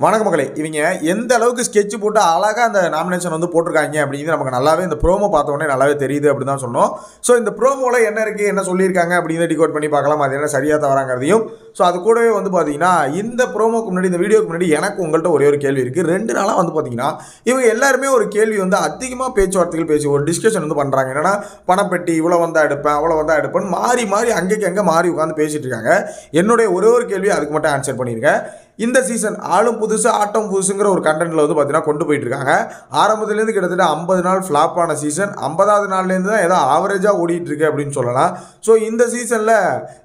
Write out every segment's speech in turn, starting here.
வணக்க மக்களே, இவங்க எந்த அளவுக்கு ஸ்கெட்ச் போட்டு அழகாக அந்த நாமினேஷன் வந்து போட்டிருக்காங்க அப்படிங்கிறது நமக்கு நல்லாவே இந்த ப்ரோமோ பார்த்த உடனே நல்லாவே தெரியுது அப்படி தான் சொன்னோம். ஸோ இந்த ப்ரோமோவில் என்ன இருக்குது, என்ன சொல்லியிருக்காங்க அப்படிங்கிறத டிகோட் பண்ணி பார்க்கலாம். அது என்ன சரியாக தவறாங்கிறதையும். ஸோ அது கூடவே வந்து பார்த்தீங்கன்னா இந்த ப்ரோமோக்கு முன்னாடி, இந்த வீடியோக்கு முன்னாடி எனக்கு உங்கள்கிட்ட ஒரே ஒரு கேள்வி இருக்குது. 2 நாளாக வந்து பார்த்தீங்கன்னா இவங்க எல்லாருமே ஒரு கேள்வி வந்து அதிகமாக பேச்சுவார்த்தைகள் பேசி ஒரு டிஸ்கஷன் வந்து பண்ணுறாங்க. என்னன்னா, பணப்பெட்டி இவ்வளோ வந்தால் எடுப்பேன், அவ்வளோ வந்தால் எடுப்பேன்னு மாறி மாறி அங்கேக்கு அங்கே மாறி உட்காந்து பேசிகிட்டு இருக்காங்க. என்னுடைய ஒரே ஒரு கேள்வி அதுக்கு மட்டும் ஆன்சர் பண்ணியிருக்கேன். இந்த சீசன் ஆளும் புதுசு ஆட்டம் புதுசுங்கிற ஒரு கண்டென்ட்ல வந்து பார்த்தீங்கன்னா கொண்டு போயிட்டு இருக்காங்க. ஆரம்பத்துலேருந்து கிட்டத்தட்ட 50 நாள் ஃப்ளாப் ஆன சீசன் 50வது நாள்லேருந்து தான் ஏதோ ஆவரேஜாக ஓடிட்டு இருக்கு அப்படின்னு சொல்லலாம். ஸோ இந்த சீசனில்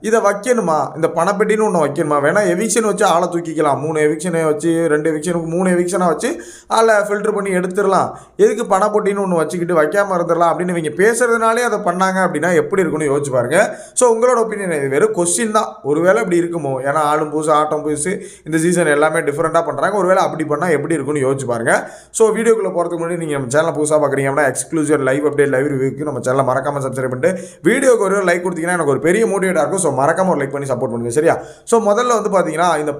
இதை வைக்கணுமா, இந்த பணப்பெட்டின்னு ஒன்று வைக்கணுமா? வேணா எவிக்ஷன் வச்சு ஆளை தூக்கிக்கலாம். 3 எவிக்ஷனை வச்சு 2 எவிக்ஷனுக்கு 3 எவிக்ஷனாக வச்சு ஆளை ஃபில்டர் பண்ணி எடுத்துடலாம். எதுக்கு பணப்பொட்டின்னு ஒன்று வச்சுக்கிட்டு வைக்காமல் இருந்துடலாம் அப்படின்னு இவங்க பேசுறதுனாலே அதை பண்ணாங்க அப்படின்னா எப்படி இருக்குன்னு யோசிச்சு பாருங்க. ஸோ உங்களோட ஒப்பீனியன் இது வெறும் கொஸ்டின் தான். ஒருவேளை இப்படி இருக்குமோ, ஏன்னா ஆளும் புதுசு ஆட்டம் புதுசு இந்த சீசன் எல்லாமே டிஃப்ரெண்ட்டாக பண்ணுறாங்க. ஒருவேளை அப்படி பண்ணால் எப்படி இருக்குன்னு யோசிச்சு பாருங்க. ஸோ வீடியோக்குள்ளே போகிறதுக்கு முன்னாடி நீங்கள் நம்ம சேனல் புதுசாக பார்க்குறீங்க அப்படின்னா எக்ஸ்க்ளூசிவ் லைவ் அப்டேட் லைவ் ரிவ்யூக்கு நம்ம சேனலை மறக்காமல் சப்ஸ்கிரைப் பண்ணிட்டு வீடியோக்கு ஒரு லைக் கொடுத்தீங்கன்னா எனக்கு ஒரு பெரிய மோட்டிவேட்டாக இருக்கும். ஸோ மறக்காம ஒரு லைக் பண்ணி சப்போர்ட் பண்ணுங்க, சரியா? ஸோ முதல்ல வந்து பார்த்தீங்கன்னா இந்த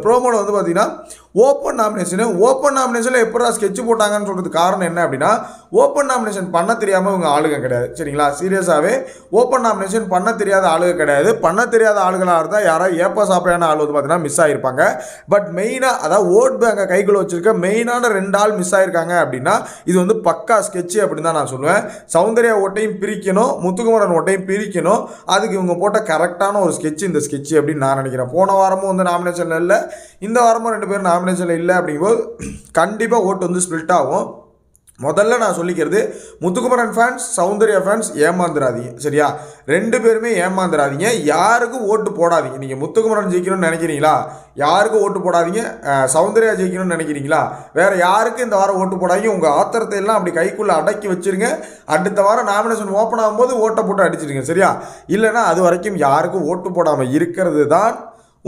ப்ரோமோவில் வந்து பார்த்தீங்கன்னா ஓப்பன் நாமினேஷனில் எப்படா ஸ்கெட்ச் போட்டாங்கன்னு சொல்கிறது காரணம் என்ன அப்படின்னா, ஓப்பன் நாமினேஷன் பண்ண தெரியாமல் இவங்க ஆளுங்க கிடையாது, சரிங்களா? சீரியஸாகவே ஓப்பன் நாமினேஷன் பண்ண தெரியாத ஆளுங்க கிடையாது. பண்ண தெரியாத ஆளுகளாக இருந்தால் யாராவது ஏப்பா சாப்பையான ஆள் வந்து பார்த்தீங்கன்னா மிஸ் ஆகிருப்பாங்க. பட் மெயினாக அதாவது ஓட் பேங்கை கைக்குள்ள வச்சிருக்க மெயினான 2 ஆள் மிஸ் ஆயிருக்காங்க அப்படின்னா இது வந்து பக்கா ஸ்கெட்ச் அப்படின்னு தான் நான் சொல்லுவேன். சௌந்தர்யா ஓட்டையும் பிரிக்கணும், முத்துக்குமரன் ஓட்டையும் பிரிக்கணும். அதுக்கு இவங்க போட்ட கரெக்டான ஒரு ஸ்கெட்ச் இந்த ஸ்கெட்ச் அப்படின்னு நான் நினைக்கிறேன். போன வாரமும் வந்து நாமினேஷனில் இல்லை, இந்த வாரமும் 2 பேரும் நாமினேஷனில் இல்லை. அப்படிங்கும்போது கண்டிப்பாக ஓட்டு வந்து ஸ்பிளிட் ஆகும். முதல்ல நான் சொல்லிக்கிறது, முத்துக்குமரன் ஃபேன்ஸ் சௌந்தர்யா ஃபேன்ஸ் ஏமாந்துடாதீங்க, சரியா? 2 பேருமே ஏமாந்துடாதீங்க. யாருக்கும் ஓட்டு போடாதீங்க. நீங்கள் முத்துக்குமரன் ஜெயிக்கணும்னு நினைக்கிறீங்களா, யாருக்கும் ஓட்டு போடாதீங்க. சௌந்தர்யா ஜெயிக்கணும்னு நினைக்கிறீங்களா, வேறு யாருக்கும் இந்த வாரம் ஓட்டு போடாதீங்க. உங்கள் ஆத்திரத்தை எல்லாம் அப்படி கைக்குள்ளே அடக்கி வச்சுருங்க. அடுத்த வாரம் நாமினேஷன் ஓப்பன் ஆகும்போது ஓட்டை போட்டு அடிச்சிடுங்க, சரியா? இல்லைனா அது வரைக்கும் யாருக்கும் ஓட்டு போடாமல் இருக்கிறது தான்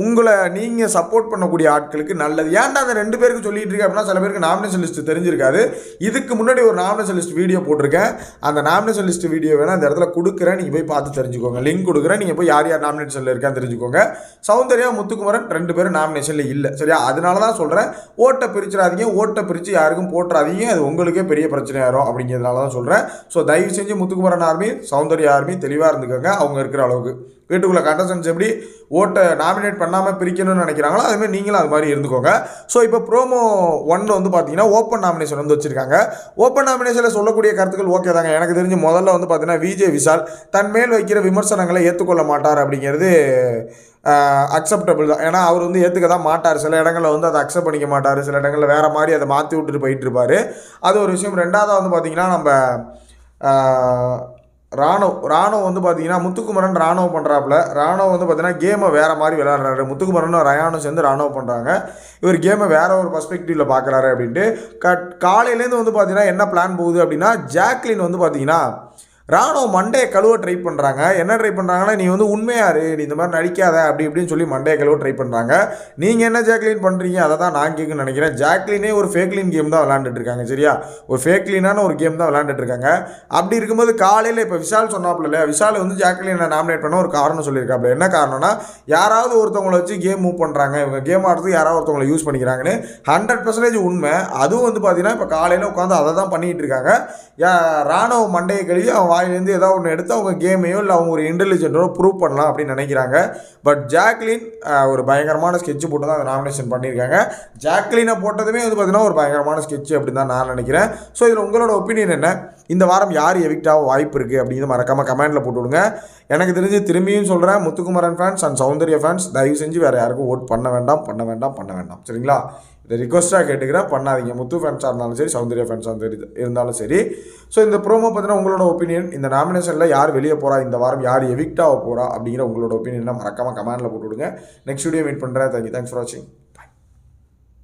உங்களை நீங்கள் சப்போர்ட் பண்ணக்கூடிய ஆட்களுக்கு நல்லது. ஏன்டா அந்த 2 பேருக்கு சொல்லிட்டு இருக்கேன் அப்படின்னா, சில பேருக்கு நாமினேஷன் லிஸ்ட் தெரிஞ்சிருக்காது. இதுக்கு முன்னாடி ஒரு நாமினேஷன் லிஸ்ட் வீடியோ போட்டிருக்கேன். அந்த நாமினேஷன் லிஸ்ட் வீடியோ வேணால் அந்த இடத்துல கொடுக்குறேன், நீங்கள் போய் பார்த்து தெரிஞ்சுக்கோங்க. லிங்க் கொடுக்குறேன், நீங்கள் போய் யார் யார் நாமினேஷனில் இருக்கான்னு தெரிஞ்சுக்கோங்க. சௌந்தர்யா முத்துக்குமரன் 2 பேரும் நாமினேஷனில் இல்லை, சரியா? அதனால தான் சொல்கிறேன், ஓட்டை பிரிச்சிடாதீங்க. ஓட்டை பிரித்து யாருக்கும் போட்டுறாதீங்க, அது உங்களுக்கே பெரிய பிரச்சனையாயிரும் அப்படிங்கிறதுனால தான் சொல்கிறேன். ஸோ தயவு செஞ்சு முத்துக்குமரன் ஆர்மி சௌந்தர்யா ஆர்மி தெளிவாக இருந்துக்கோங்க. அவங்க இருக்கிற அளவுக்கு வீட்டுக்குள்ளே கண்டஸ்டன்ஸ் எப்படி ஓட்டை நாமினேட் பண்ணாமல் பிரிக்கணும்னு நினைக்கிறாங்களோ அதுமாதிரி நீங்களும் அது மாதிரி இருந்துக்கோங்க. ஸோ இப்போ ப்ரோமோ 1 வந்து பார்த்தீங்கன்னா ஓப்பன் நாமினேஷன் வந்து வச்சுருக்காங்க. ஓப்பன் நாமினேஷனில் சொல்லக்கூடிய கருத்துக்கள் ஓகே தாங்க. எனக்கு தெரிஞ்சு முதல்ல வந்து பார்த்தீங்கன்னா விஜய் விஷால் தன் மேல் வைக்கிற விமர்சனங்களை ஏற்றுக்கொள்ள மாட்டார் அப்படிங்கிறது அக்செப்டபிள் தான். ஏன்னா அவர் வந்து ஏற்றுக்க தான் மாட்டார். சில இடங்களில் வந்து அதை அக்செப்ட் பண்ணிக்க மாட்டார், சில இடங்களில் வேறு மாதிரி அதை மாற்றி விட்டுட்டு போயிட்டு இருப்பார். அது ஒரு விஷயம். 2வது வந்து பார்த்திங்கன்னா நம்ம ராணுவ வந்து பார்த்தீங்கன்னா முத்துக்குமரன் ராணுவ பண்ணுறாப்புல. ராணுவ வந்து பார்த்தீங்கன்னா கேமை வேறு மாதிரி விளையாடுறாரு. முத்துக்குமரனும் ரயானும் சேர்ந்து ராணுவ பண்ணுறாங்க. இவர் கேமை வேறு ஒரு பர்ஸ்பெக்டிவில் பார்க்குறாரு அப்படின்ட்டு காலையிலேருந்து வந்து பார்த்தீங்கன்னா என்ன பிளான் போகுது அப்படின்னா, ஜாக்லின் வந்து பார்த்தீங்கன்னா ராணுவ மண்டையை கழுவ ட்ரை பண்ணுறாங்க. என்ன ட்ரை பண்ணுறாங்கன்னா, நீ வந்து உண்மையாரு, நீ இந்த மாதிரி நடிக்காத அப்படி இப்படின்னு சொல்லி மண்டையை கழுவ ட்ரை பண்ணுறாங்க. நீங்கள் என்ன ஜாக்லின் பண்ணுறீங்க, அதை தான் நான் கேட்குன்னு நினைக்கிறேன். ஜாக்லினே ஒரு ஃபேக்லின் கேம் தான் விளாண்டுட்டு இருக்காங்க, சரியா? ஒரு ஃபேக்லினான ஒரு கேம் தான் விளாண்டுட்டு இருக்காங்க. அப்படி இருக்கும்போது காலையில் இப்போ விஷால் சொன்னாப்புல இல்லையா, விஷால் வந்து ஜாக்லினை நாமினேட் பண்ண ஒரு காரணம் சொல்லியிருக்காப்புல. என்ன காரணம்னா, யாராவது ஒருத்தவங்களை வச்சு கேம் மூவ் பண்ணுறாங்க, இவங்க கேம் ஆடுறதுக்கு யாராவது ஒருத்தவங்களை யூஸ் பண்ணிக்கிறாங்கன்னு 100% உண்மை. அதுவும் வந்து பார்த்தீங்கன்னா இப்போ காலையில் உட்காந்து அதை தான் பண்ணிகிட்டு இருக்காங்க. ராணுவ மண்டையை கழுவி அவன் வாயிலேருந்து ஏதாவது ஒன்று எடுத்து அவங்க கேமையோ இல்லை அவங்க ஒரு இன்டெலிஜென்ட்டோ ப்ரூவ் பண்ணலாம் அப்படின்னு நினைக்கிறாங்க. பட் ஜாக்லின் ஒரு பயங்கரமான ஸ்கெட்ச் போட்டு தான் அதை நாமினேஷன் பண்ணியிருக்காங்க. ஜாக்லினை போட்டதுமே வந்து பார்த்தீங்கன்னா ஒரு பயங்கரமான ஸ்கெட்ச் அப்படின்னு தான் நான் நினைக்கிறேன். ஸோ இதில் உங்களோட ஒப்பீனியன் என்ன? இந்த வாரம் யார் எவிக்டாக வாய்ப்பு இருக்குது அப்படிங்கிறது மறக்காமல் கமெண்ட்டில் போட்டு விடுங்க. எனக்கு தெரிஞ்சு திரும்பியும் சொல்கிறேன், Muthukumaran fans and Soundarya fans தயவு செஞ்சு வேறு யாருக்கும் ஓட் பண்ண வேண்டாம், சரிங்களா? இதை ரிக்வஸ்ட்டாக கேட்டுக்கிறேன், பண்ணாதீங்க. முத்து ஃபேன்ஸாக இருந்தாலும் சரி, சௌந்தர்யா ஃபேன்ஸாக இருந்தாலும் சரி. ஸோ இந்த ப்ரோமோ பார்த்தீங்கன்னா உங்களோட ஒப்பீனியன், இந்த நாமினேஷனில் யார் வெளியே போகிறா, இந்த வாரம் யார் எவிக்டாக போகிறா அப்படிங்கிற உங்களோட ஒப்பீனியனை மறக்காமல் கமெண்ட்டில் போட்டு விடுங்க. நெக்ஸ்ட் வீடியோ மீட் பண்ணுறேன். தேங்க்ஸ் ஃபார் வாட்சிங்.